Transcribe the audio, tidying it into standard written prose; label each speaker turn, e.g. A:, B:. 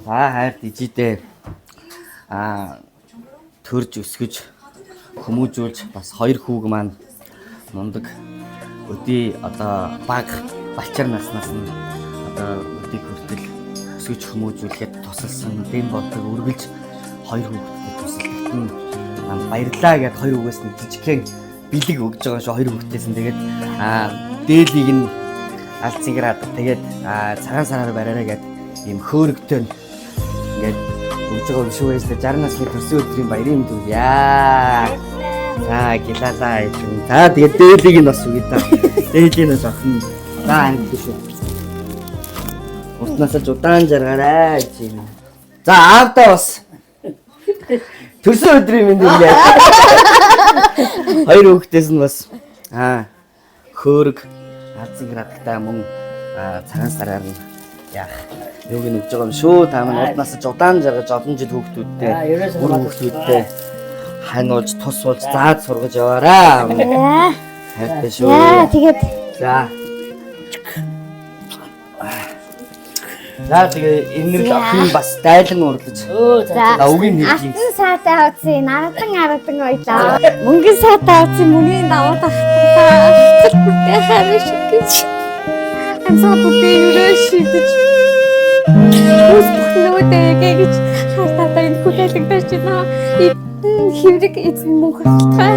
A: хайрт ижидээ төрж өсгөж хүмүүжүүлж бас хоёр хүүг маань мундаг өдий одоо баг балчир наснаас нь одоо өдий хүртэл өсгөж хүмүүжүүлэхэд тусалсан дэм болдог үргэлж хоёр хүүхэдтэй тусалдагтан баярлаа гэд хоёр хүүгээс нь жижигхэн бэлэг өгж байгаа шүү хоёр хүүхдээс нь тэгээд дээлийг нь алцгираад тэгээд цагаан сараар бариараа гэд ийм хөөрөгтэй ингээд өгж байгаа юм шүү ээ 60 насны төрсөн өдрийн баярын мэнд яа гилалаа юм та тэгээд дээлийг нь бас үгүй та дээлийн нь охин англи шүү уснасаж удаан жаргаарай чинь за аавдаа бас төрсөн өдрийн мэнд яа хоёр хүүхдээс нь бас хөөрөг алцгирадтай мөн цагаан сараар нь яах юуг нь өгж байгаа юм шүү та маань уднаас удаан жаргаж олон жил хүүхдүүдтэй хүүхдүүдтэй хануулж тус болж заад сургаж яваараа хайртай шүү
B: тэгээд
A: за тэгээ энэ л охин бас дайлан урлаж үгийн хэлж
B: алтан саатай утсын нарадан ойлаа мөнгөн саатай утсын мөний даваад ахтаа бүтээ хариш гэж амсаа бүтээ юрэ шидэж үс бүхнүүдээ гэж хатаа энэ хүлээлгэж байна хэврэг эзэн мөнх хатаа